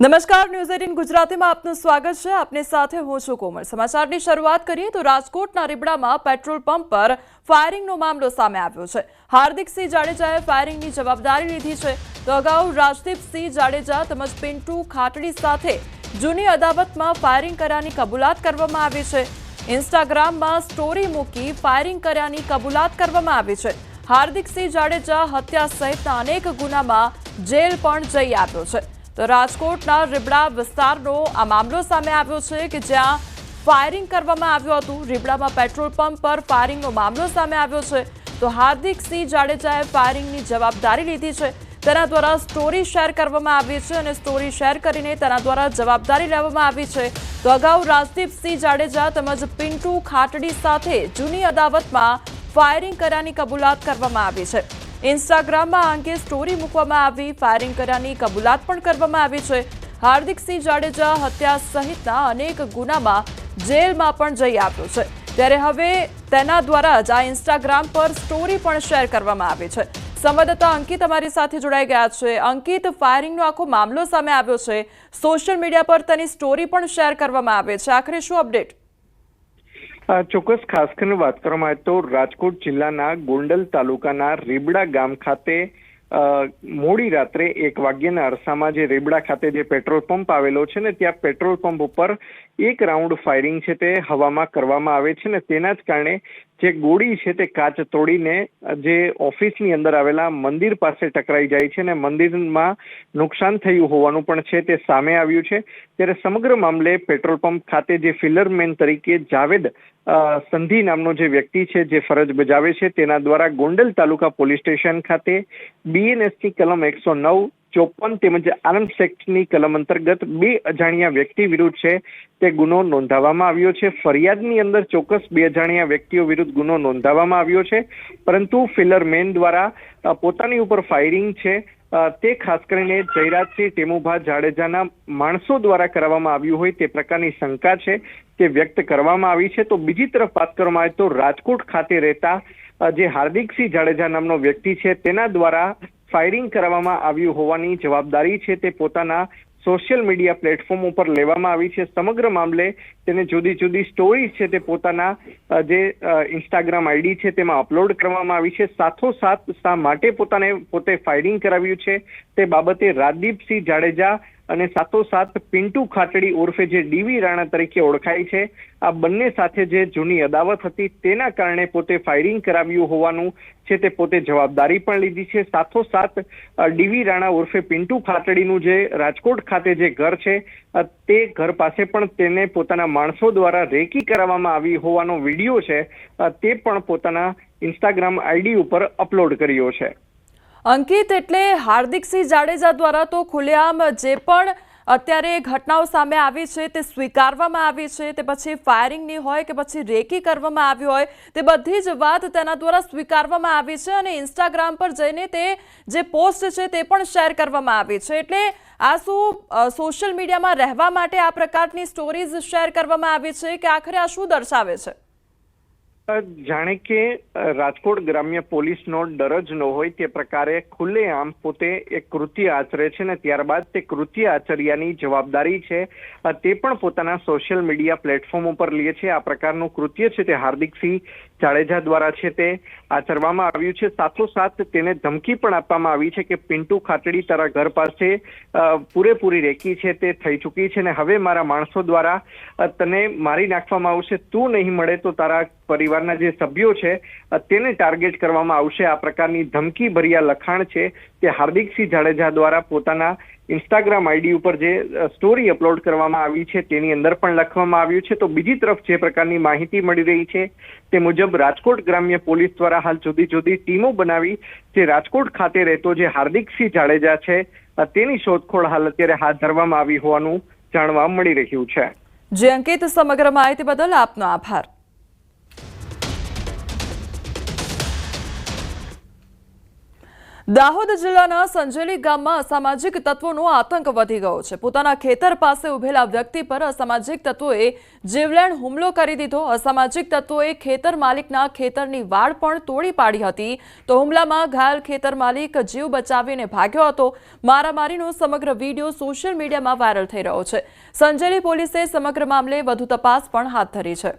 નમસ્કાર, ન્યૂઝ 18 ગુજરાતીમાં આપનું સ્વાગત છે। આપની સાથે હું છું કોમલ। સમાચારની શરૂઆત કરીએ તો રાજકોટના રીબડામાં પેટ્રોલ પંપ પર ફાયરિંગનો મામલો સામે આવ્યો છે। હાર્દિકસિંહ જાડેજાએ ફાયરિંગની જવાબદારી લીધી છે તો અગાઉ રાજદીપસિંહ જાડેજા તેમજ પિન્ટુ ખાટડી સાથે જૂની અદાવતમાં ફાયરિંગ કર્યાની કબૂલાત કરવામાં આવી છે। ઇન્સ્ટાગ્રામમાં સ્ટોરી મૂકી ફાયરિંગ કર્યાની કબૂલાત કરવામાં આવી છે। હાર્દિકસિંહ જાડેજા હત્યા સહિતના અનેક ગુનામાં જેલ પણ જઈ આવ્યો છે। તો રાજકોટના રીબડા વિસ્તારનો આ મામલો સામે આવ્યો છે કે જ્યાં ફાયરિંગ કરવામાં આવ્યું હતું। રીબડામાં પેટ્રોલ પંપ પર ફાયરિંગનો મામલો સામે આવ્યો છે તો હાર્દિકસિંહ જાડેજાએ ફાયરિંગની જવાબદારી લીધી છે। તેના દ્વારા સ્ટોરી શેર કરવામાં આવી છે અને સ્ટોરી શેર કરીને તેના દ્વારા જવાબદારી લેવામાં આવી છે। તો અગાઉ રાજદીપસિંહ જાડેજા તેમજ પિન્ટુ ખાટડી સાથે જૂની અદાવતમાં ફાયરિંગ કર્યાની કબૂલાત કરવામાં આવી છે। ઇન્સ્ટાગ્રામમાં આ અંગે સ્ટોરી મૂકવામાં આવી ફાયરિંગ કર્યાની કબૂલાત પણ કરવામાં આવી છે। હાર્દિકસિંહ જાડેજા હત્યા સહિતના અનેક ગુનામાં જેલમાં પણ જઈ આવ્યો છે ત્યારે હવે તેના દ્વારા જ આ ઇન્સ્ટાગ્રામ પર સ્ટોરી પણ શેર કરવામાં આવી છે। સંવાદદાતા અંકિત અમારી સાથે જોડાઈ ગયા છે। અંકિત, ફાયરિંગનો આખો મામલો સામે આવ્યો છે, સોશિયલ મીડિયા પર તેની સ્ટોરી પણ શેર કરવામાં આવે છે, આખરે શું અપડેટ? ચોક્કસ ખાસ કરીને વાત કરવામાં આવે તો રાજકોટ જિલ્લાના ગોંડલ તાલુકાના રીબડા ગામ ખાતે મોડી રાત્રે 1 વાગ્યાના અરસામાં જે રીબડા ખાતે જે પેટ્રોલ પંપ આવેલો છે ને ત્યાં પેટ્રોલ પંપ ઉપર એક રાઉન્ડ ફાયરિંગ છે તે હવામાં કરવામાં આવે છે ને તેના જ કારણે જે ગોળી છે તે કાચ તોડીને જે ઓફિસની અંદર આવેલા મંદિર પાસે ટકરાઈ જાય છે અને મંદિરમાં નુકસાન થયું હોવાનું પણ છે તે સામે આવ્યું છે। ત્યારે સમગ્ર મામલે પેટ્રોલ પંપ ખાતે જે ફિલરમેન તરીકે જાવેદ સંધી નામનો જે વ્યક્તિ છે જે ફરજ બજાવે છે તેના દ્વારા ગોંડલ તાલુકા પોલીસ સ્ટેશન ખાતે બીએનએસની કલમ 109, 54 તેમજ આર્મ્સ એક્ટની કલમ અંતર્ગત 2 અજાણ્યા વ્યક્તિ વિરુદ્ધ છે તે ગુનો નોંધાવવામાં આવ્યો છે। ફરિયાદની અંદર ચોક્કસ 2 અજાણ્યા વ્યક્તિઓ વિરુદ્ધ ગુનો નોંધાવવામાં આવ્યો છે, પરંતુ ફિલરમેન દ્વારા પોતાની ઉપર ફાયરિંગ છે તે ખાસ કરીને જયરાજસિંહ ટેમુભા જાડેજાના માણસો દ્વારા કરવામાં આવ્યું હોય તે પ્રકારની શંકા છે તે વ્યક્ત કરવામાં આવી છે। તો બીજી તરફ વાત કરવામાં આવે તો રાજકોટ ખાતે રહેતા જે હાર્દિકસિંહ જાડેજા નામનો વ્યક્તિ છે તેના દ્વારા ફાયરિંગ કરવામાં આવ્યું હોવાની જવાબદારી છે તે પોતાના સોશિયલ મીડિયા પ્લેટફોર્મ ઉપર લેવામાં આવી છે। સમગ્ર મામલે તેને જુદી જુદી સ્ટોરી છે તે પોતાના જે ઇન્સ્ટાગ્રામ આઈડી છે તેમાં અપલોડ કરવામાં આવી છે। સાથોસાથ શા માટે પોતે ફાયરિંગ કરાવ્યું છે તે બાબતે રાજદીપસિંહ જાડેજા અને સાથોસાથ પિન્ટુ ખાટડી ઉર્ફે જે ડીવી રાણા તરીકે ઓળખાય છે આ બંને સાથે જે જૂની અદાવત હતી તેના કારણે પોતે ફાયરિંગ કરાવ્યું હોવાનું છે તે પોતે જવાબદારી પણ લીધી છે। સાથોસાથ ડીવી રાણા ઉર્ફે પિન્ટુ ખાટડીનું જે રાજકોટ ખાતે જે ઘર છે તે ઘર પાસે પણ તેને પોતાના માણસો દ્વારા રેકી કરાવવામાં આવી હોવાનો વિડીયો છે તે પણ પોતાના ઇન્સ્ટાગ્રામ આઈડી ઉપર અપલોડ કર્યો છે। અંકિત, એટલે હાર્દિકસિંહ જાડેજા દ્વારા તો ખુલ્લેઆમ જે પણ અત્યારે ઘટનાઓ સામે આવી છે તે સ્વીકારવામાં આવી છે, તે પછી ફાયરિંગની હોય કે પછી રેકી કરવામાં આવી હોય તે બધી જ વાત તેના દ્વારા સ્વીકારવામાં આવી છે અને ઇન્સ્ટાગ્રામ પર જઈને તે જે પોસ્ટ છે તે પણ શેર કરવામાં આવી છે। એટલે આ શું સોશિયલ મીડિયામાં રહેવા માટે આ પ્રકારની સ્ટોરીઝ શેર કરવામાં આવી છે કે આખરે આ શું દર્શાવે છે? જાણે કે રાજકોટ ગ્રામ્ય પોલીસનો ડર જ ન હોય તે પ્રકારે ખુલ્લેઆમ પોતે એક કૃત્ય આચરે છે ને ત્યારબાદ તે કૃત્ય આચર્યાની જવાબદારી છે તે પણ પોતાના સોશિયલ મીડિયા પ્લેટફોર્મ ઉપર લે છે। આ પ્રકારનું કૃત્ય છે તે હાર્દિકસિંહ જાડેજા દ્વારા છે તે આચરવામાં આવ્યું છે। સાથોસાથ તેને ધમકી પણ આપવામાં આવી છે કે પિન્ટુ ખાટડી તારા ઘર પાસે પૂરેપૂરી રેકી છે તે થઈ ચૂકી છે ને હવે મારા માણસો દ્વારા તને મારી નાખવામાં આવશે, તું નહીં મળે તો તારા પરિવારના જે સભ્યો છે તેને ટાર્ગેટ કરવામાં આવશે। આ પ્રકારની ધમકી ભર્યા લખાણ છે તે હાર્દિકસિંહ જાડેજા દ્વારા પોતાના ઇન્સ્ટાગ્રામ આઈડી ઉપર જે સ્ટોરી અપલોડ કરવામાં આવી છે તેની અંદર પણ લખવામાં આવ્યું છે। તો બીજી તરફ જે પ્રકારની માહિતી મળી રહી છે તે મુજબ રાજકોટ ગ્રામ્ય પોલીસ દ્વારા હાલ જુદી જુદી ટીમો બનાવી જે રાજકોટ ખાતે રહેતો જે હાર્દિકસિંહ જાડેજા છે તેની શોધખોળ હાલ અત્યારે હાથ ધરવામાં આવી હોવાનું જાણવા મળી રહ્યું છે। જે અંકિત, સમગ્ર માહિતી બદલ આપનો આભાર। દાહોદ જિલ્લાના સંજેલી ગામમાં અસામાજિક તત્વોનો આતંક વધી ગયો છે। પોતાના ખેતર પાસે ઉભેલા વ્યક્તિ પર અસામાજિક તત્વોએ જીવલેણ હુમલો કરી દીધો। અસામાજિક તત્વોએ ખેતર માલિકના ખેતરની વાડ પણ તોડી પાડી હતી। તો હુમલામાં ઘાયલ ખેતર માલિક જીવ બચાવીને ભાગ્યો હતો। મારામારીનો સમગ્ર વિડીયો સોશિયલ મીડિયામાં વાયરલ થઈ રહ્યો છે। સંજેલી પોલીસે સમગ્ર મામલે વધુ તપાસ પણ હાથ ધરી છે।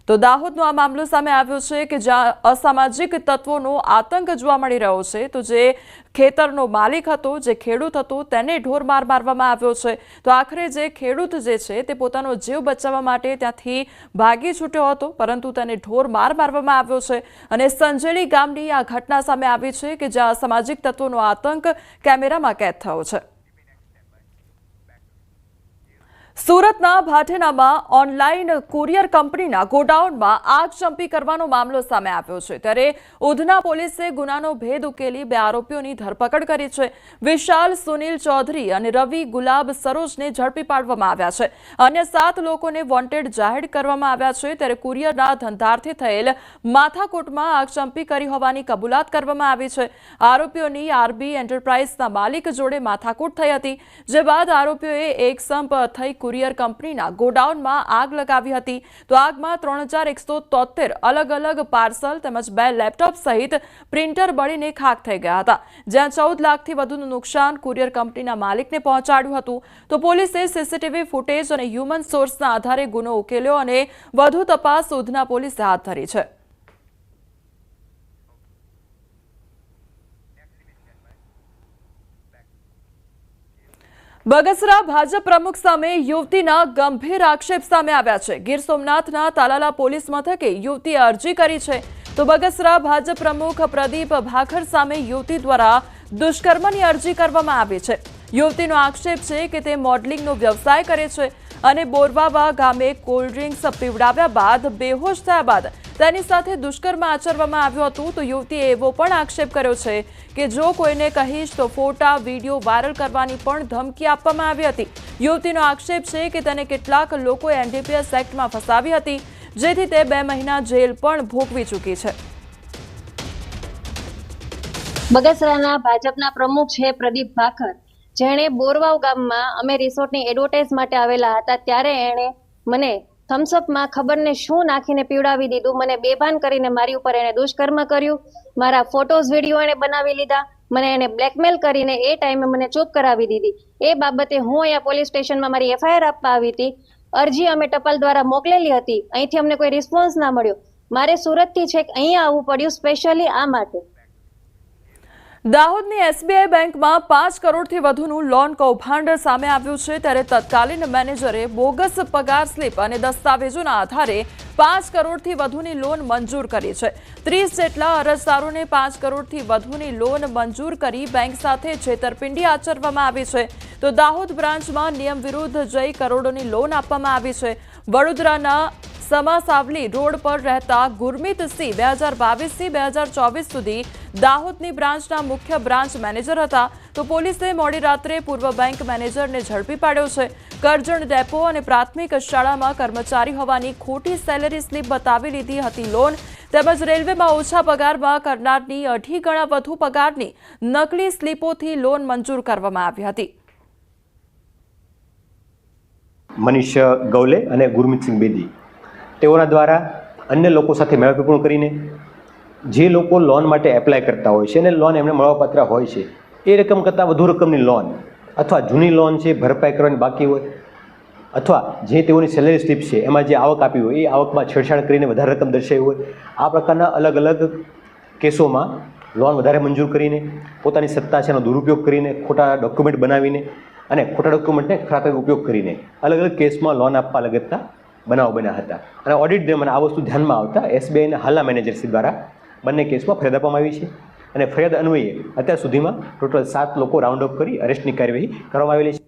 તો દાહોદનો આ મામલો સામે આવ્યો છે કે જ્યાં અસામાજિક તત્વોનો આતંક જોવા મળી રહ્યો છે। તો જે ખેતરનો માલિક હતો, જે ખેડૂત હતો, તેને ઢોરમાર મારવામાં આવ્યો છે। તો આખરે જે ખેડૂત જે છે તે પોતાનો જીવ બચાવવા માટે ત્યાંથી ભાગી છૂટ્યો હતો, પરંતુ તેને ઢોરમાર મારવામાં આવ્યો છે। અને સંજેલી ગામની આ ઘટના સામે આવી છે કે જ્યાં અસામાજિક તત્વોનો આતંક કેમેરામાં કેદ થયો છે। સુરતના ભાટેનામાં ઓનલાઈન કુરિયર કંપનીના ગોડાઉનમાં આગચંપી કરવાનો મામલો સામે આવ્યો છે। ત્યારે ઉધના પોલીસે ગુનાનો ભેદ ઉકેલી 2 આરોપીઓની ધરપકડ કરી છે। વિશાલ સુનિલ ચૌધરી અને રવિ ગુલાબ સરોજને ઝડપી પાડવામાં આવ્યા છે। અન્ય 7 લોકોને વોન્ટેડ જાહેર કરવામાં આવ્યા છે। ત્યારે કુરિયરના ધંધાર્થે થયેલ માથાકૂટમાં આગચંપી કરી હોવાની કબૂલાત કરવામાં આવી છે। આરોપીઓની આરબી એન્ટરપ્રાઇઝના માલિક જોડે માથાકૂટ થઈ હતી, જે બાદ આરોપીઓએ એકસંપ થઈ કુરિયર કંપનીના ગોડાઉનમાં આગ લગાવી હતી। તો આગમાં 3173 અલગ અલગ પાર્સલ તેમજ 2 લેપટોપ સહિત પ્રિન્ટર બળીને ખાખ થઈ ગયા હતા, જ્યાં 14 લાખથી વધુનું નુકસાન કુરિયર કંપનીના માલિકને પહોંચાડ્યું હતું। તો પોલીસે સીસીટીવી ફૂટેજ અને હ્યુમન સોર્સના આધારે ગુનો ઉકેલ્યો અને વધુ તપાસ ઉધના પોલીસે હાથ ધરી છે। બગસરા ભાજપ પ્રમુખ સામે યુવતીના ગંભીર આક્ષેપ સામે આવ્યા છે। ગીર સોમનાથના તાલાલા પોલીસ મથકે યુવતીએ અરજી કરી છે। તો બગસરા ભાજપ પ્રમુખ પ્રદીપ ભાખર સામે યુવતી દ્વારા દુષ્કર્મની અરજી કરવામાં આવી છે। યુવતીનો આક્ષેપ છે કે તે મોડલિંગનો વ્યવસાય કરે છે અને બોરવાવા ગામે કોલ્ડ ડ્રિંક્સ પીવડાવ્યા બાદ બેહોશ થયા બાદ તેની સાથે દુષ્કર્મ આચરવામાં આવ્યું હતું। તો યુવતીએ એવો પણ આક્ષેપ કર્યો છે કે જો કોઈને કહીશ તો ફોટા વિડીયો વાયરલ કરવાની પણ ધમકી આપવામાં આવી હતી। યુવતીનો આક્ષેપ છે કે તેને કેટલાક લોકોએ એનડીપીએસ એક્ટમાં ફસાવી હતી, જેથી તે 2 મહિના જેલ પણ ભોગવી ચૂકી છે। બગસરાના ભાજપના પ્રમુખ છે પ્રદીપ ભાખર, જેણે બોરવાવ ગામમાં અમે રિસોર્ટની એડવર્ટાઇઝ માટે આવેલા હતા, ત્યારે એણે મને થમ્સઅપમાં ખબર ને શું નાખીને પીવડાવી દીધું। મને બેભાન કરીને મારી ઉપર એને દુષ્કર્મ કર્યું। મારા ફોટોઝ વિડીયો એને બનાવી લીધા। મને એને બ્લેકમેલ કરીને એ ટાઈમે મને ચૂપ કરાવી દીધી। એ બાબતે હું અહીંયા પોલીસ સ્ટેશનમાં મારી એફઆઈઆર આપવા આવી હતી। અરજી અમે ટપાલ દ્વારા મોકલેલી હતી, અહીંથી અમને કોઈ રિસ્પોન્સ ના મળ્યો। મારે સુરતથી છેક અહીંયા આવવું પડ્યું સ્પેશિયલી આ માટે। દાહોદની એસબીઆઈ બેંકમાં 5 કરોડથી વધુનું લોન કૌભાંડ સામે આવ્યું છે। ત્યારે તત્કાલીન મેનેજરે બોગસ પગાર સ્લીપ અને દસ્તાવેજોના આધારે 5 કરોડથી વધુની લોન મંજૂર કરી છે। 30 જેટલા અરજદારોને 5 કરોડથી વધુની લોન મંજૂર કરી બેંક સાથે છેતરપિંડી આચરવામાં આવી છે। તો દાહોદ બ્રાન્ચમાં નિયમ વિરુદ્ધ જઈ કરોડોની લોન આપવામાં આવી છે। વડોદરાના સમાસાવલી રોડ પર રહેતા ગુરમીત સિંહ 2022થી 2024 સુધી દાહોદની બ્રાન્ચના મુખ્ય બ્રાન્ચ મેનેજર હતા। તો પોલીસે મોડી રાત્રે પૂર્વ બેંક મેનેજરને ઝડપી પાડ્યો છે। કરજણ ડેપો અને પ્રાથમિક શાળામાં કર્મચારી હોવાની ખોટી સેલેરી સ્લીપ બતાવી લીધી હતી લોન, તેમજ રેલવેમાં ઓછા પગારમાં કરનારની 2.5 ગણા વધુ પગારની નકલી સ્લીપોથી લોન મંજૂર કરવામાં આવી હતી। મનીષ ગૌલે અને ગુરમીતસિંહ બેદી તેઓના દ્વારા અન્ય લોકો સાથે મેળાપૂર્ણ કરીને જે લોકો લોન માટે એપ્લાય કરતા હોય છે અને લોન એમને મળવાપાત્ર હોય છે, એ રકમ કરતાં વધુ રકમની લોન અથવા જૂની લોન છે ભરપાઈ કરવાની બાકી હોય, અથવા જે તેઓની સેલેરી સ્લીપ છે એમાં જે આવક આપી હોય એ આવકમાં છેડછાડ કરીને વધારે રકમ દર્શાવી હોય, આ પ્રકારના અલગ અલગ કેસોમાં લોન વધારે મંજૂર કરીને પોતાની સત્તા છે એનો દુરુપયોગ કરીને ખોટા ડોક્યુમેન્ટ બનાવીને અને ખોટા ડોક્યુમેન્ટને ખરાબ ઉપયોગ કરીને અલગ અલગ કેસમાં લોન આપવા લગતના બનાવ બન્યા હતા। અને ઓડિટ દરમિયાન આ વસ્તુ ધ્યાનમાં આવતા એસબીઆઈના હાલના મેનેજરશ્રી દ્વારા બંને કેસમાં ફરિયાદ આપવામાં આવી છે અને ફરિયાદ અન્વયે અત્યાર સુધીમાં ટોટલ 7 લોકો રાઉન્ડ અપ કરી અરેસ્ટની કાર્યવાહી કરવામાં આવેલી છે।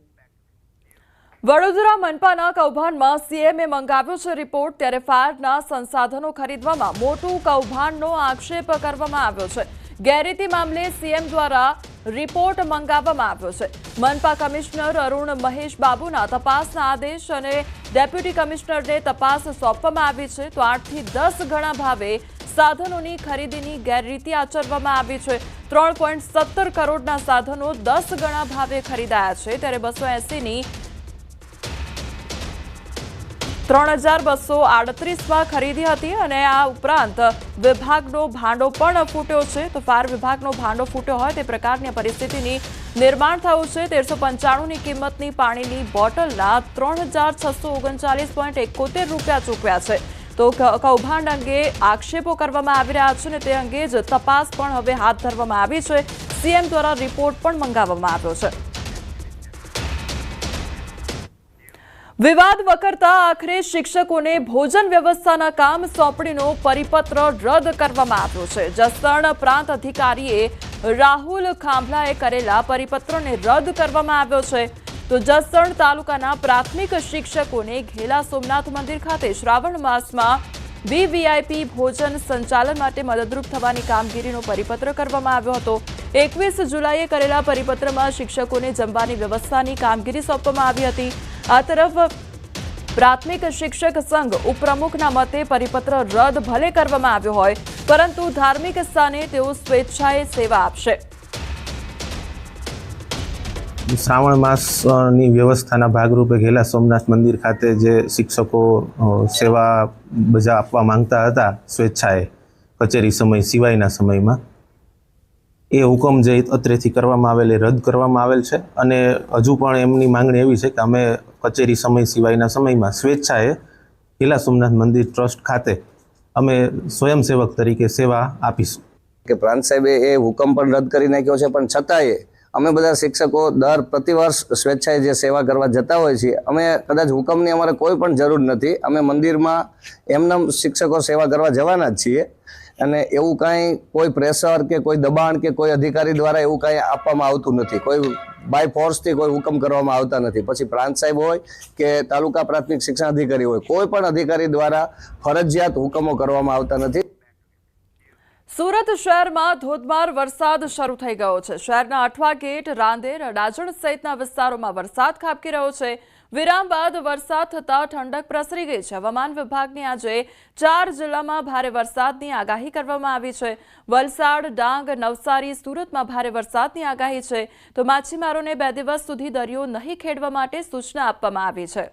વડોદરા મનપાના કૌભાંડમાં સીએમએ મંગાવ્યો છે રિપોર્ટ। ત્યારે ફાયરના સંસાધનો ખરીદવામાં મોટું કૌભાંડનો આક્ષેપ કરવામાં આવ્યો છે। ગેરરીતિ મામલે સીએમ દ્વારા રિપોર્ટ મંગાવવામાં આવ્યો છે। મનપા કમિશનર અરુણ મહેશ બાબુના તપાસના આદેશ અને ડેપ્યુટી કમિશનરને તપાસ સોંપવામાં આવી છે। તો 8 થી 10 ગણા ભાવે સાધનોની ખરીદીની ગેરરીતિ આચરવામાં આવી છે। 3.17 કરોડના સાધનો 10 ગણા ભાવે ખરીદાયા છે, ત્યારે 280ની 3238માં ખરીદી હતી અને આ ઉપરાંત વિભાગનો ભાંડો પણ ફૂટ્યો છે। તો ફાયર વિભાગનો ભાંડો ફૂટ્યો હોય તે પ્રકારની પરિસ્થિતિની નિર્માણ થયું છે। 1395ની કિંમતની પાણીની બોટલના 3639.71 રૂપિયા ચૂકવ્યા છે। તો કૌભાંડ અંગે આક્ષેપો કરવામાં આવી રહ્યા છે અને તે અંગે જ તપાસ પણ હવે હાથ ધરવામાં આવી છે। સીએમ દ્વારા રિપોર્ટ પણ મંગાવવામાં આવ્યો છે। વિવાદ વકરતા આખરે શિક્ષકોને ભોજન વ્યવસ્થાના કામ સોંપણીનો પરિપત્ર રદ કરવામાં આવ્યો છે। જસદણ પ્રાંત અધિકારીએ રાહુલ ખાંભલાએ કરેલા પરિપત્રને રદ કરવામાં આવ્યો છે। તો જસદણ તાલુકાના પ્રાથમિક શિક્ષકોને ઘેલા સોમનાથ મંદિર ખાતે શ્રાવણ માસમાં વીવીઆઈપી ભોજન સંચાલન માટે મદદરૂપ થવાની કામગીરીનો પરિપત્ર કરવામાં આવ્યો હતો। 21 જુલાઈએ કરેલા પરિપત્રમાં શિક્ષકોને જમવાની વ્યવસ્થાની કામગીરી સોંપવામાં આવી હતી। આ તરફ પ્રાથમિક શિક્ષક સંઘ ઉપપ્રમુખના મતે પરિપત્ર રદ ભલે કરવામાં આવ્યો હોય, પરંતુ ધાર્મિક સ્થાને તેઓ સ્વેચ્છાએ સેવા આપશે। શ્રાવણ માસની વ્યવસ્થાના ભાગરૂપે ઘેલા સોમનાથ મંદિર ખાતે જે શિક્ષકો સેવા આપવા માંગતા હતા સ્વેચ્છાએ કચેરી સમય સિવાયના સમયમાં, એ હુકમ જે અત્રેથી કરવામાં આવેલ એ રદ કરવામાં આવેલ છે અને હજુ પણ એમની માંગણી એવી છે કે અમે કચેરી સમય સિવાયના સમયમાં સ્વેચ્છાએ ઘેલા સોમનાથ મંદિર ટ્રસ્ટ ખાતે અમે સ્વયંસેવક તરીકે સેવા આપીશું। કે પ્રાંત સાહેબે એ હુકમ પણ રદ કરી નાખ્યો છે, પણ છતાંય અમે બધા શિક્ષકો પ્રતિવર્ષ સ્વેચ્છાએ જે સેવા કરવા જતા હોય છીએ, અમે કદાચ હુકમની અમારે કોઈ પણ જરૂર નથી। અમે મંદિરમાં એમના શિક્ષકો સેવા કરવા જવાના જ છીએ અને એવું કાંઈ કોઈ પ્રેશર કે કોઈ દબાણ કે કોઈ અધિકારી દ્વારા એવું કાંઈ આપવામાં આવતું નથી। કોઈ બાય ફોર્સથી કોઈ હુકમ કરવામાં આવતા નથી। પછી પ્રાંત સાહેબ હોય કે તાલુકા પ્રાથમિક શિક્ષણ અધિકારી હોય, કોઈ પણ અધિકારી દ્વારા ફરજિયાત હુકમો કરવામાં આવતા નથી। સુરત શહેરમાં ધોધમાર વરસાદ શરૂ થઈ ગયો છે। શહેરના અઠવા ગેટ, રાંદેર, અડાજણ સહિતના વિસ્તારોમાં વરસાદ ખાબકી રહ્યો છે। વિરામ બાદ વરસાદ થતાં ઠંડક પ્રસરી ગઈ છે। હવામાન વિભાગની આજે 4 જિલ્લામાં ભારે વરસાદની આગાહી કરવામાં આવી છે। વલસાડ, ડાંગ, નવસારી, સુરતમાં ભારે વરસાદની આગાહી છે। તો માછીમારોને 2 દિવસ સુધી દરિયો નહીં ખેડવા માટે સૂચના આપવામાં આવી છે।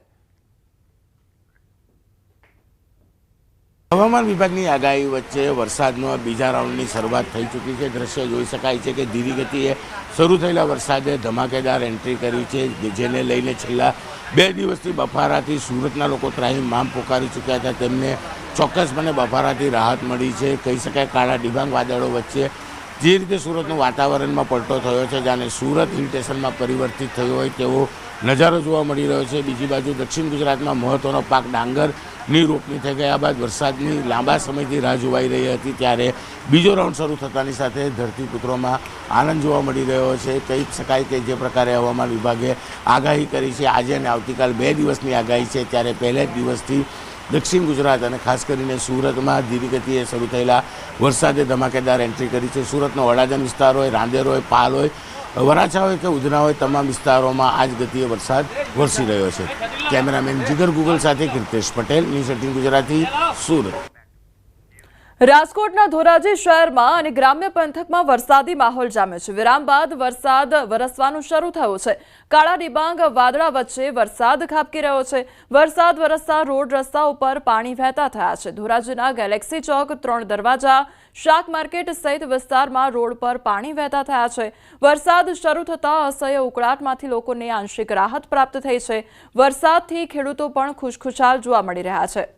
હવામાન વિભાગની આગાહી વચ્ચે વરસાદનો બીજા રાઉન્ડની શરૂઆત થઈ ચૂકી છે। દ્રશ્ય જોઈ શકાય છે કે ધીરી ગતિએ શરૂ થયેલા વરસાદે ધમાકેદાર એન્ટ્રી કરી છે, જેને લઈને છેલ્લા 2 દિવસથી બફારાથી સુરતના લોકો ત્રાહિમામ પોકારી ચૂક્યા હતા। તેમને ચોક્કસપણે બફારાથી રાહત મળી છે। કહી શકાય કાળા ડિબાંગ વાદળો વચ્ચે જે રીતે સુરતનું વાતાવરણમાં પલટો થયો છે, જાણે સુરત હિલ સ્ટેશનમાં પરિવર્તિત થયો હોય તેવો નજારો જોવા મળી રહ્યો છે। બીજી બાજુ દક્ષિણ ગુજરાતમાં મહત્વનો પાક ડાંગરની રોપણી થઈ ગયા બાદ વરસાદની લાંબા સમયથી રાહ જોવાઈ રહી હતી, ત્યારે બીજો રાઉન્ડ શરૂ થતાની સાથે ધરતીપુત્રોમાં આનંદ જોવા મળી રહ્યો છે। કહી શકાય કે જે પ્રકારે હવામાન વિભાગે આગાહી કરી છે, આજે અને આવતીકાલ 2 દિવસની આગાહી છે, ત્યારે પહેલા જ દિવસથી દક્ષિણ ગુજરાત અને ખાસ કરીને સુરતમાં ધીરી ગતિએ શરૂ થયેલા વરસાદે ધમાકેદાર એન્ટ્રી કરી છે। સુરતનો અડાજણ વિસ્તાર હોય, રાંદેર હોય, પાલ હોય, વરાછા હોય કે ઉધના હોય, તમામ વિસ્તારોમાં આ જ ગતિએ વરસાદ વરસી રહ્યો છે। કેમેરામેન જીગર ગુગલ સાથે કીર્તેશ પટેલ, ન્યૂઝ 18 ગુજરાતી, સુરત। રાજકોટના ધોરાજી શહેરમાં અને ગ્રામ્ય પંથકમાં વરસાદી માહોલ જામ્યો છે। વિરામ બાદ વરસાદ વરસવાનું શરૂ થયો છે। કાળા ડિબાંગ વાદળા વચ્ચે વરસાદ ખાબકી રહ્યો છે। વરસાદ વરસતા રોડ રસ્તા ઉપર પાણી વહેતા થયા છે। ધોરાજીના ગેલેક્સી ચોક, 3 દરવાજા, શાક માર્કેટ સહિત વિસ્તારમાં રોડ પર પાણી વહેતા થયા છે। વરસાદ શરૂ થતાં અસહ્ય ઉકળાટમાંથી લોકોને આંશિક રાહત પ્રાપ્ત થઈ છે। વરસાદથી ખેડૂતો પણ ખુશખુશાલ જોવા મળી રહ્યા છે।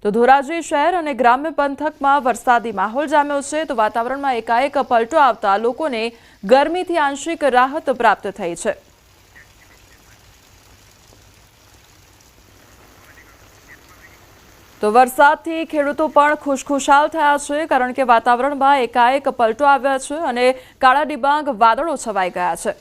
તો ધોરાજી શહેર અને ગ્રામ્ય પંથકમાં વરસાદી માહોલ જામ્યો છે। તો વાતાવરણમાં એકાએક પલટો આવતા લોકોને ગરમીથી આંશિક રાહત પ્રાપ્ત થઈ છે। તો વરસાદથી ખેડૂતો પણ ખુશખુશાલ થયા છે, કારણ કે વાતાવરણમાં એકાએક પલટો આવ્યો છે અને કાળા ડિબાંગ વાદળો છવાઈ ગયા છે।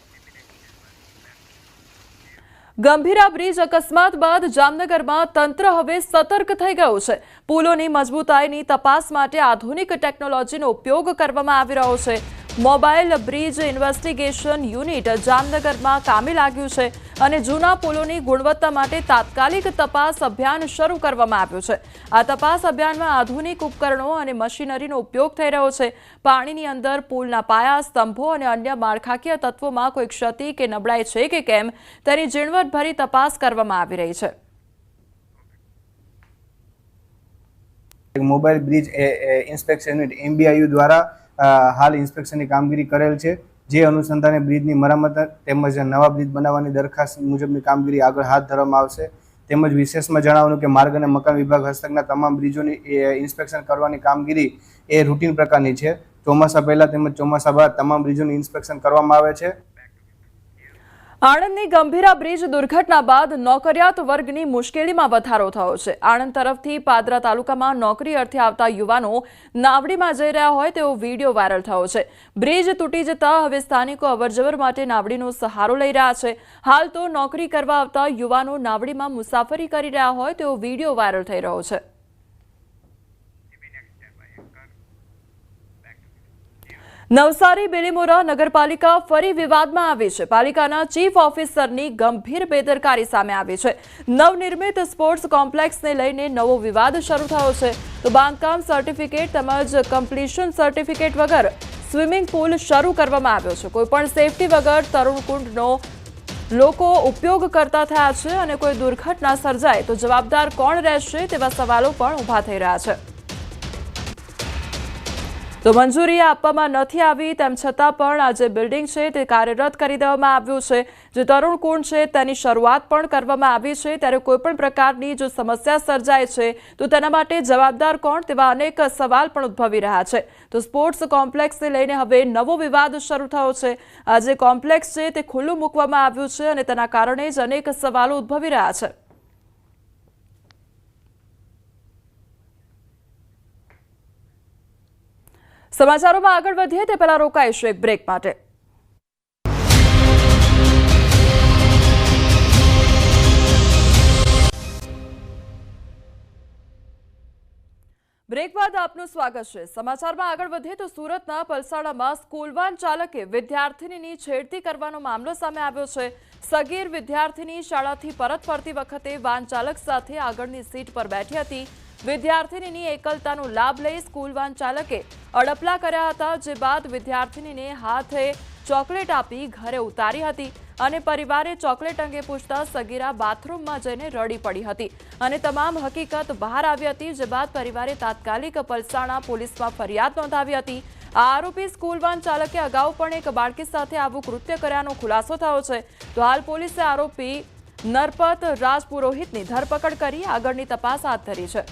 ગંભીરા બ્રિજ અકસ્માત બાદ જામનગરમાં તંત્ર હવે સતર્ક થઈ ગયું છે। પુલોની મજબૂતાઈની તપાસ માટે આધુનિક ટેકનોલોજીનો ઉપયોગ કરવામાં આવી રહ્યો છે। મોબાઈલ બ્રિજ ઇન્વેસ્ટિગેશન યુનિટ જામનગરમાં કામે લાગ્યું છે અને જૂના પુલોની ગુણવત્તા માટે તાત્કાલિક તપાસ અભિયાન શરૂ કરવામાં આવ્યું છે. આ તપાસ અભિયાનમાં આધુનિક ઉપકરણો અને મશીનરીનો ઉપયોગ થઈ રહ્યો છે. પાણીની અંદર પુલના પાયા, સ્તંભો અને અન્ય માળખાકીય તત્વોમાં કોઈ ક્ષતિ કે નબળાઈ છે કે કેમ તેની ઝીણવટભરી તપાસ કરવામાં આવી રહી છે. Mobile bridge inspection unit MBIU દ્વારા હાલ ઇન્સ્પેક્શનની કામગીરી કરેલ છે. જે અનુસંધાને બ્રિજની મરામત તેમજ નવા બ્રિજ બનાવવાની દરખાસ્ત મુજબની કામગીરી આગળ હાથ ધરવામાં આવશે. તેમજ વિશેષમાં જણાવવાનું કે માર્ગ અને મકાન વિભાગ હસ્તકના તમામ બ્રિજોની ઇન્સ્પેક્શન કરવાની કામગીરી એ રૂટીન પ્રકારની છે. ચોમાસા પહેલા તેમજ ચોમાસા બાદ તમામ બ્રિજોની ઇન્સ્પેક્શન કરવામાં આવે છે. આણંદની ગંભીરા બ્રિજ દુર્ઘટના બાદ નોકરિયાત વર્ગની મુશ્કેલીમાં વધારો થયો છે. આણંદ તરફથી પાદરા તાલુકામાં નોકરી અર્થે આવતા યુવાનો નાવડીમાં જઈ રહ્યા હોય તેવો વિડીયો વાયરલ થયો છે. બ્રિજ તૂટી જતા હવે સ્થાનિકો અવરજવર માટે નાવડીનો સહારો લઈ રહ્યા છે. હાલ તો નોકરી કરવા આવતા યુવાનો નાવડીમાં મુસાફરી કરી રહ્યા હોય તેવો વિડીયો વાયરલ થઈ રહ્યો છે. નવસારી બિલીમોરા નગરપાલિકા ફરી વિવાદમાં આવી છે. પાલિકાના ચીફ ઓફિસરની ગંભીર બેદરકારી સામે આવી છે. નવનિર્મિત સ્પોર્ટ્સ કોમ્પ્લેક્સને લઈને નવો વિવાદ શરૂ થયો છે. તો બાંધકામ સર્ટિફિકેટ તેમજ કમ્પ્લીશન સર્ટિફિકેટ વગર સ્વિમિંગ પુલ શરૂ કરવામાં આવ્યો છે. કોઈપણ સેફટી વગર તરુણકુંડનો લોકો ઉપયોગ કરતા થયા છે અને કોઈ દુર્ઘટના સર્જાય તો જવાબદાર કોણ રહેશે તેવા સવાલો પણ ઊભા થઈ રહ્યા છે. તો મંજૂરી આપવામાં નથી આવી તેમ છતાં પણ આ જે બિલ્ડિંગ છે તે કાર્યરત કરી દેવામાં આવ્યું છે. જે તરુણકુંડ છે તેની શરૂઆત પણ કરવામાં આવી છે. ત્યારે કોઈપણ પ્રકારની જો સમસ્યા સર્જાય છે તો તેના માટે જવાબદાર કોણ તેવા અનેક સવાલ પણ ઉદ્ભવી રહ્યા છે. તો સ્પોર્ટ્સ કોમ્પ્લેક્સને લઈને હવે નવો વિવાદ શરૂ થયો છે. આ જે કોમ્પ્લેક્સ છે તે ખુલ્લું મૂકવામાં આવ્યું છે અને તેના કારણે જ અનેક સવાલો ઉદ્ભવી રહ્યા છે. સમાચારોમાં આગળ વધીએ તે પહેલા રોકાઈશું એક બ્રેક માટે. બ્રેક બાદ આપનું સ્વાગત છે. સમાચારમાં આગળ વધીએ તો સુરતના પલસાણામાં સ્કૂલ વાન ચાલકે વિદ્યાર્થીનીની છેડતી કરવાનો મામલો સામે આવ્યો છે. સગીર વિદ્યાર્થીની શાળાથી પરત ફરતી વખતે વાન ચાલક સાથે આગળની સીટ પર બેઠી હતી. વિદ્યાર્થીનીની એકલતાનો લાભ લઈ સ્કૂલ વાન ચાલકે અડપલા કર્યા હતા. જે બાદ વિદ્યાર્થીનીને હાથે ચોકલેટ આપી ઘરે ઉતારી હતી અને પરિવારે ચોકલેટ અંગે પૂછતા સગીરા બાથરૂમમાં જઈને રડી પડી હતી અને તમામ હકીકત બહાર આવી હતી. જે બાદ પરિવારે તાત્કાલિક પલસાણા પોલીસમાં ફરિયાદ નોંધાવી હતી. આ આરોપી સ્કૂલ વાન ચાલકે અગાઉ પણ એક બાળકી સાથે આવું કૃત્ય કર્યાનો ખુલાસો થયો છે. તો હાલ પોલીસે આરોપી નરપત રાજપુરોહિતની ધરપકડ કરી આગળની તપાસ હાથ ધરી છે.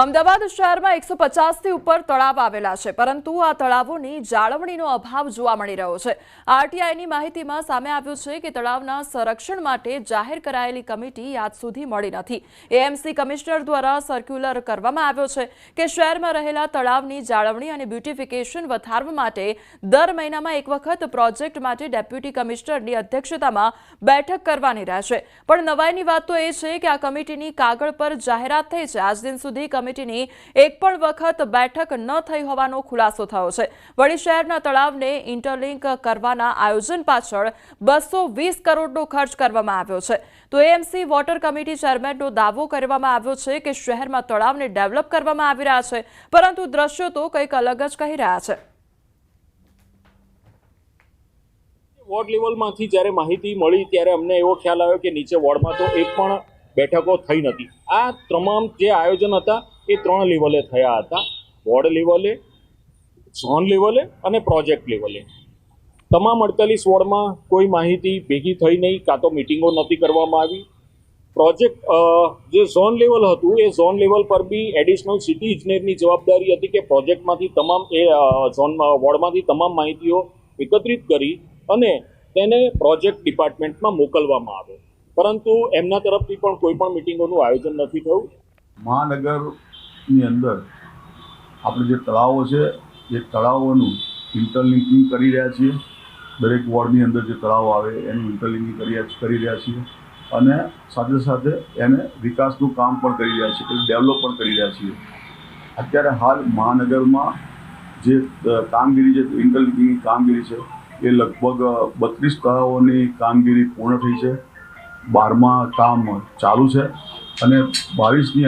અમદાવાદ શહેરમાં 150થી ઉપર તળાવ આવેલા છે, પરંતુ આ તળાવોની જાળવણીનો અભાવ જોવા મળી રહ્યો છે. આરટીઆઈની માહિતીમાં સામે આવ્યું છે કે તળાવના સંરક્ષણ માટે જાહેર કરાયેલી કમિટી આજ સુધી મળી નથી. એએમસી કમિશનર દ્વારા સર્ક્યુલર કરવામાં આવ્યો છે કે શહેરમાં રહેલા તળાવની જાળવણી અને બ્યુટિફિકેશન વધારવા માટે દર મહિનામાં એક વખત પ્રોજેક્ટ માટે ડેપ્યુટી કમિશનરની અધ્યક્ષતામાં બેઠક કરવાની રહેશે. પણ નવાઈની વાત તો એ છે કે આ કમિટીની કાગળ પર જાહેરાત થઈ છે. આજ દિન સુધી કમિટીની એક પણ વખત બેઠક ન થઈ હોવાનો ખુલાસો થયો છે. વળી શહેરના તળાવને ઇન્ટરલિંક કરવાના આયોજન પાછળ 220 કરોડનો ખર્ચ કરવામાં આવ્યો છે. તો એએમસી વોટર કમિટી ચેરમેનનો દાવો કરવામાં આવ્યો છે કે શહેરમાં તળાવને ડેવલપ કરવામાં આવી રહ્યા છે, પરંતુ દ્રશ્યો તો કંઈક અલગ જ કહી રહ્યા છે. વોર્ડ લેવલમાંથી જ્યારે માહિતી મળી ત્યારે અમને એવો ખ્યાલ આવ્યો કે નીચે વોર્ડમાં તો એક પણ બેઠકો થઈ નથી. આ તમામ જે આયોજન હતા એ 3 લેવલે થયા હતા: વોર્ડ લેવલે, ઝોન લેવલે અને પ્રોજેક્ટ લેવલે. તમામ 48 વોર્ડમાં કોઈ માહિતી ભેગી થઈ નહીં, કાં તો મિટિંગો નહોતી કરવામાં આવી. પ્રોજેક્ટ જે ઝોન લેવલ હતું એ ઝોન લેવલ પર બી એડિશનલ સિટી ઇજનેરની જવાબદારી હતી કે પ્રોજેક્ટમાંથી તમામ એ ઝોન વોર્ડમાંથી તમામ માહિતીઓ એકત્રિત કરી અને તેને પ્રોજેક્ટ ડિપાર્ટમેન્ટમાં મોકલવામાં આવે, પરંતુ એમના તરફથી પણ કોઈ પણ મિટિંગોનું આયોજન નથી થયું. મહાનગરની અંદર આપણે જે તળાવો છે એ તળાવોનું ઇન્ટરલિંકિંગ કરી રહ્યા છીએ. દરેક વોર્ડની અંદર જે તળાવો આવે એનું ઇન્ટરલિંકિંગ કરી રહ્યા છીએ અને સાથે સાથે એને વિકાસનું કામ પણ કરી રહ્યા છીએ, ડેવલપ પણ કરી રહ્યા છીએ. અત્યારે હાલ મહાનગરમાં જે કામગીરી જે ઇન્ટરલિંકિંગની કામગીરી છે એ લગભગ 32 તળાવોની કામગીરી પૂર્ણ થઈ છે. 12માં કામ ચાલુ છે અને 22ની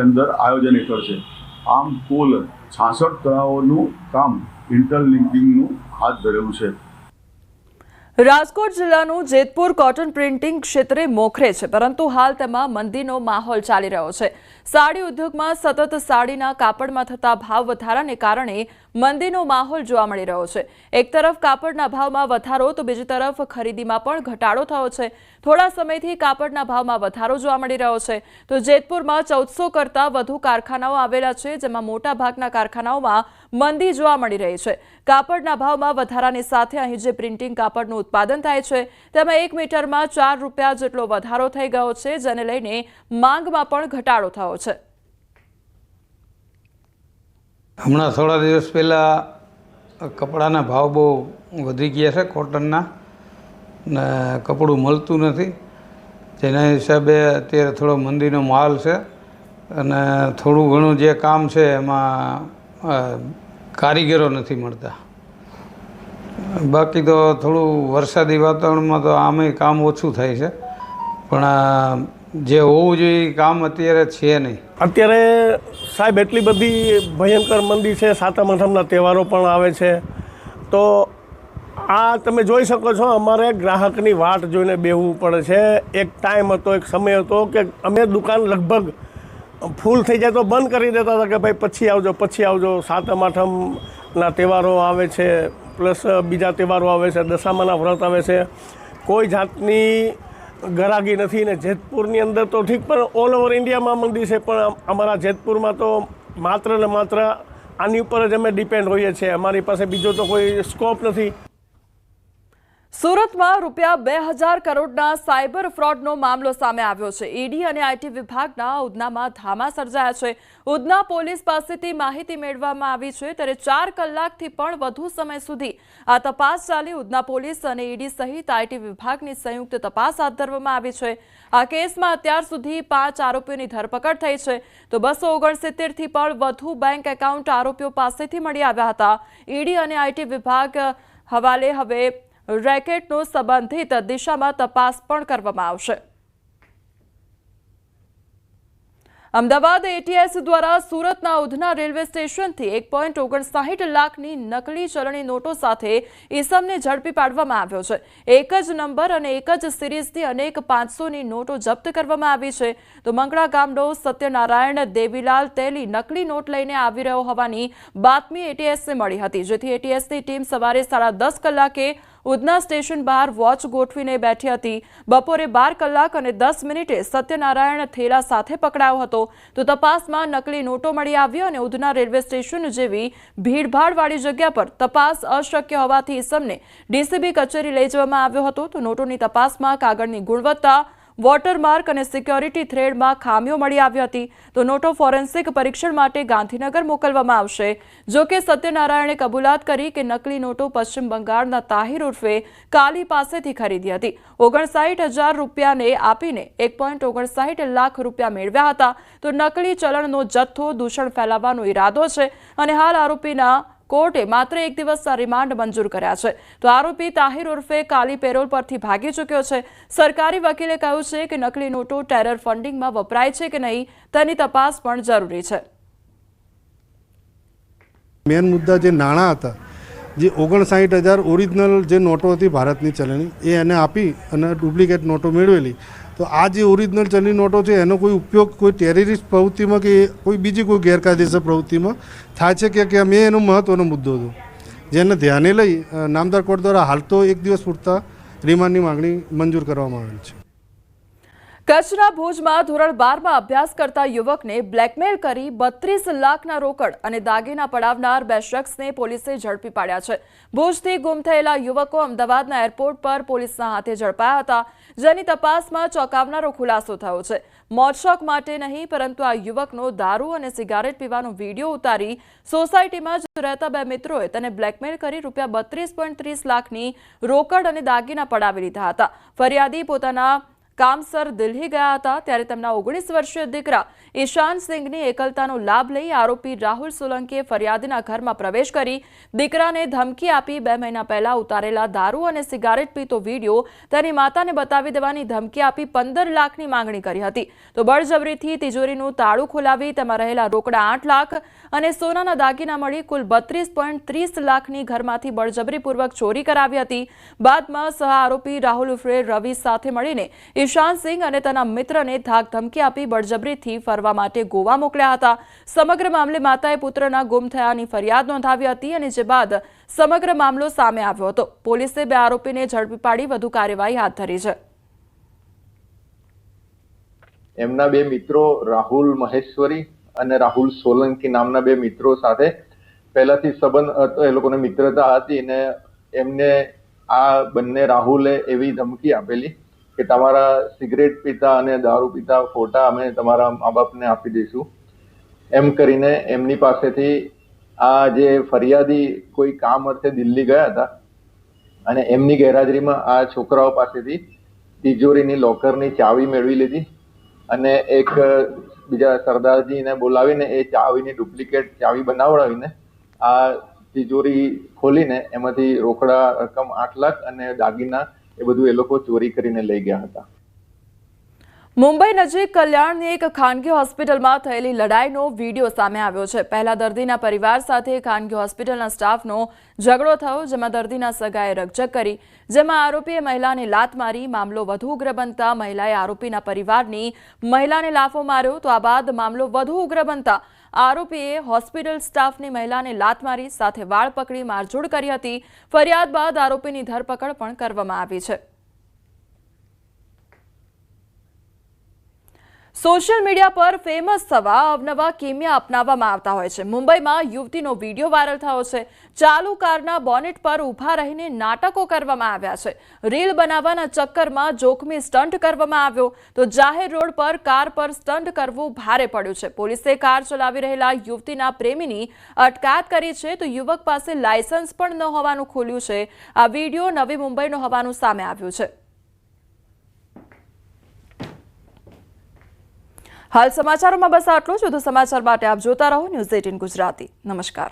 અંદર આયોજન હેઠળ છે. આમ કુલ 66 તળાવોનું કામ ઇન્ટરલિંકિંગનું હાથ ધરેલું છે. રાજકોટ જિલ્લાનું જેતપુર કોટન પ્રિન્ટિંગ ક્ષેત્રે મોખરે છે, પરંતુ હાલ તેમાં મંદીનો માહોલ ચાલી રહ્યો છે. સાડી ઉદ્યોગમાં સતત સાડીના કાપડમાં થતા ભાવ વધારાને કારણે મંદીનો માહોલ જોવા મળી રહ્યો છે. એક તરફ કાપડના ભાવમાં વધારો તો બીજી તરફ ખરીદીમાં પણ ઘટાડો થયો છે. થોડા સમયથી કાપડના ભાવમાં વધારો જોવા મળી રહ્યો છે. તો જેતપુરમાં 1400 કરતાં વધુ કારખાનાઓ આવેલા છે, જેમાં મોટા ભાગના કારખાનાઓમાં મંદી જોવા મળી રહી છે. કાપડના ભાવમાં વધારાની સાથે અહીં જે પ્રિન્ટિંગ કાપડનું ઉત્પાદન થાય છે તેમાં 1 મીટરમાં 4 રૂપિયા જેટલો વધારો થઈ ગયો છે, જેને લઈને માંગમાં પણ ઘટાડો થયો છે. હમણાં થોડા દિવસ પહેલાં કપડાના ભાવ બહુ વધી ગયા છે કોટનના, ને કપડું મળતું નથી. જેના હિસાબે અત્યારે થોડો મંદીનો માહોલ છે અને થોડું ઘણું જે કામ છે એમાં કારીગરો નથી મળતા. બાકી તો થોડું વરસાદી વાતાવરણમાં તો આમેય કામ ઓછું થાય છે, પણ જે હોવું જોઈએ કામ અત્યારે છે નહીં. અત્યારે સાહેબ એટલી બધી ભયંકર મંદી છે, સાતમ આઠમના તહેવારો પણ આવે છે, તો આ તમે જોઈ શકો છો અમારે ગ્રાહકની વાટ જોઈને બેહવું પડે છે. એક ટાઈમ હતો, એક સમય હતો કે અમે દુકાન લગભગ ફૂલ થઈ જાય તો બંધ કરી દેતા હતા કે ભાઈ પછી આવજો. સાતમ આઠમના તહેવારો આવે છે, પ્લસ બીજા તહેવારો આવે છે, દશામાના વ્રત આવે છે, કોઈ જાતની ગરાગી નથી. ને જેતપુરની અંદર તો ઠીક, પણ ઓલ ઓવર ઇન્ડિયામાં મંદી છે, પણ અમારા જેતપુરમાં તો માત્ર ને માત્ર આની ઉપર જ અમે ડિપેન્ડ હોઈએ છીએ. અમારી પાસે બીજો તો કોઈ સ્કોપ નથી. સુરતમાં રૂપિયા 2000 કરોડના સાયબર ફ્રોડનો મામલો સામે આવ્યો છે. ઈડી અને આઈટી વિભાગના ઉધનામાં ધામા સર્જાયા છે. ઉધના પોલીસ પાસેથી માહિતી મેળવવામાં આવી છે, ત્યારે 4 કલાકથી પણ વધુ સમય સુધી આ તપાસ ચાલી. ઉધના પોલીસ અને ઈડી સહિત આઈટી વિભાગની સંયુક્ત તપાસ હાથ ધરવામાં આવી છે. આ કેસમાં અત્યાર સુધી 5 આરોપીઓની ધરપકડ થઈ છે, તો 269થી પણ વધુ બેંક એકાઉન્ટ આરોપીઓ પાસેથી મળી આવ્યા હતા. ઈડી અને આઈટી વિભાગ હવાલે હવે રેકેટનો સંબંધિત દિશામાં તપાસ પણ કરવામાં આવશે. અમદાવાદ એટીએસ દ્વારા સુરતના ઉધના રેલવે સ્ટેશનથી 1.59 લાખની નકલી ચલણી નોટો સાથે ઈસમને ઝડપી પાડવામાં આવ્યો છે. એક જ નંબર અને એક જ સિરીઝની અનેક 500ની નોટો જપ્ત કરવામાં આવી છે. તો મંગળા ગામનો સત્યનારાયણ દેવીલાલ તેલી નકલી નોટ લઈને આવી રહ્યો હોવાની બાતમી એટીએસને મળી હતી, જેથી એટીએસની ટીમ સવારે 10:30 કલાકે ઉધના સ્ટેશન બહાર વોચ ગોઠવીને બેઠી હતી. બપોરે 12 કલાક અને 10 મિનિટે સત્યનારાયણ થેલા સાથે પકડાયો હતો. તો તપાસમાં નકલી નોટો મળી આવી અને ઉધના રેલવે સ્ટેશન જેવી ભીડભાડવાળી જગ્યા પર તપાસ અશક્ય હોવાથી ઈસમને ડીસીબી કચેરી લઈ જવામાં આવ્યો હતો. તો નોટોની તપાસમાં કાગળની ગુણવત્તા, વોટરમાર્ક અને સિક્યોરિટી થ્રેડમાં ખામીઓ મળી આવી હતી. તો નોટો ફોરેન્સિક પરીક્ષણ માટે ગાંધીનગર મોકલવામાં આવશે. જો કે સત્યનારાયણે કબૂલાત કરી કે નકલી નોટો પશ્ચિમ બંગાળના તાહિર ઉર્ફે કાલી પાસેથી ખરીદી હતી. 59,000 રૂપિયાને આપીને 1.59 લાખ રૂપિયા મેળવ્યા હતા. તો નકલી ચલણનો જથ્થો દૂષણ ફેલાવવાનો ઈરાદો છે અને હાલ આરોપીના કોર્ટે માત્ર 1 દિવસના રિમાન્ડ મંજૂર કર્યા છે. તો આરોપી તાહિર ઉર્ફે કાલી પેરોલ પરથી ભાગી ચૂક્યો છે. સરકારી વકીલે કહ્યું છે કે નકલી નોટો ટેરર ફંડિંગમાં વપરાય છે કે નહીં તેની તપાસ પણ જરૂરી છે. મેન મુદ્દા જે નાણાં હતા, જે 59,000 ઓરિજિનલ જે નોટો હતી ભારતની ચલણી, એ એને આપી અને ડુપ્લિકેટ નોટો મેળવેલી. તો આ જે ઓરિજિનલ ચલણી નોટો છે એનો કોઈ ઉપયોગ કોઈ ટેરરિસ્ટ પ્રવૃત્તિમાં કે કોઈ બીજી કોઈ ગેરકાયદેસર પ્રવૃત્તિમાં થાય છે કે કેમ, એ એનો મહત્ત્વનો મુદ્દો હતો, જેને ધ્યાને લઈ નામદાર કોર્ટ દ્વારા હાલ તો 1 દિવસ પૂરતા રિમાન્ડની માંગણી મંજૂર કરવામાં આવેલ છે. કચ્છના ભુજમાં ધોરણ 12માં અભ્યાસ કરતા યુવકને બ્લેકમેલ કરી 32 લાખના રોકડ અને દાગીના પડાવનાર 2 શખ્સને પોલીસે ઝડપી પાડ્યા છે. ભુજથી ગુમ થયેલા યુવકો અમદાવાદના એરપોર્ટ પર પોલીસના હાથે ઝડપાયા હતા, જેની તપાસમાં ચોંકાવનારો ખુલાસો થયો છે. મોજશોખ માટે નહીં, પરંતુ આ યુવકનો દારૂ અને સિગારેટ પીવાનો વિડીયો ઉતારી સોસાયટીમાં જ રહેતા 2 મિત્રોએ તેને બ્લેકમેલ કરી રૂપિયા 32.30 લાખની રોકડ અને દાગીના પડાવી લીધા હતા. ફરિયાદી પોતાના કામસર દિલ્હી ગયા હતા ત્યારે તેમના 19 વર્ષીય દીકરા ઈશાન સિંઘની એકલતાનો લાભ લઈ આરોપી રાહુલ સોલંકીએ ફરિયાદીના ઘરમાં પ્રવેશ કરી દીકરાને ધમકી આપી 2 મહિના પહેલા ઉતારેલા દારૂ અને સિગારેટ પીતો વિડીયો તેની માતાને બતાવી દેવાની ધમકી આપી 15 લાખની માંગણી કરી હતી તો બળજબરીથી તિજોરીનું તાળું ખોલાવી તેમાં રહેલા રોકડા 8 લાખ અને સોનાના દાગીના મળી કુલ 32.30 લાખની ઘરમાંથી બળજબરીપૂર્વક ચોરી કરાવી હતી બાદમાં સહ આરોપી રાહુલ ઉર્ફે રવિ સાથે મળીને ઈશાન સિંઘ અને તેના મિત્રને ધાક ધમકી આપી બળજબરીથી ફરવા માટે ગોવા મોકલ્યા હતા સમગ્ર મામલે માતાએ પુત્રના ગુમ થયાની ફરિયાદ નોંધાવી હતી અને જે બાદ સમગ્ર મામલો સામે આવ્યો હતો પોલીસે 2 આરોપીને ઝડપી પાડી વધુ કાર્યવાહી હાથ ધરી છે એમના 2 મિત્રો રાહુલ મહેશ્વરી અને રાહુલ સોલંકી નામના 2 મિત્રો સાથે પહેલાથી સંબંધ હતો એ લોકોને મિત્રતા હતી અને એમને આ બંને રાહુલે એવી ધમકી આપેલી કે તમારા સિગરેટ પીતા અને દારૂ પીતા ફોટા અમે તમારા મા બાપને આપી દઈશું એમ કરીને એમની પાસેથી આ જે ફરિયાદી કોઈ કામ અર્થે દિલ્હી ગયા હતા અને એમની ગેરહાજરીમાં આ છોકરાઓ પાસેથી તિજોરીની લોકરની ચાવી મેળવી લીધી અને એક બીજા સરદારજીને બોલાવીને એ ચાવીની ડુપ્લિકેટ ચાવી બનાવડાવીને આ તિજોરી ખોલીને એમાંથી રોકડા રકમ 8 લાખ અને દાગીના એ બધું એ લોકો ચોરી કરીને લઈ ગયા હતા મુંબઈ નજીક કલ્યાણની એક ખાનગી હોસ્પિટલમાં થયેલી લડાઈનો વિડીયો સામે આવ્યો છે પહેલા દર્દીના પરિવાર સાથે ખાનગી હોસ્પિટલના સ્ટાફનો ઝઘડો થયો જેમાં દર્દીના સગાએ રકઝક કરી જેમાં આરોપીએ મહિલાને લાત મારી મામલો વધુ ઉગ્ર બનતા મહિલાએ આરોપીના પરિવારની મહિલાને લાફો માર્યો તો આ બાદ મામલો વધુ ઉગ્ર બનતા આરોપીએ હોસ્પિટલ સ્ટાફની મહિલાને લાત મારી સાથે વાળ પકડી મારઝૂડ કરી હતી ફરિયાદ બાદ આરોપીની ધરપકડ પણ કરવામાં આવી છે સોશિયલ મીડિયા પર ફેમસ થવા અવનવા કિમિયા અપનાવવામાં આવતા હોય છે મુંબઈમાં યુવતીનો વિડીયો વાયરલ થયો છે ચાલુ કારના બોનેટ પર ઊભા રહીને નાટકો કરવામાં આવ્યા છે રીલ બનાવવાના ચક્કરમાં જોખમી સ્ટન્ટ કરવામાં આવ્યો તો જાહેર રોડ પર કાર પર સ્ટન્ટ કરવું ભારે પડ્યું છે પોલીસે કાર ચલાવી રહેલા યુવતીના પ્રેમીની અટકાયત કરી છે તો યુવક પાસે લાયસન્સ પણ ન હોવાનું ખુલ્યું છે આ વિડીયો નવી મુંબઈનો હોવાનું સામે આવ્યું છે હાલ સમાચારોમાં બસ આટલું જ વધુ સમાચાર માટે આપ જોતા રહો ન્યૂઝ 18 ગુજરાતી નમસ્કાર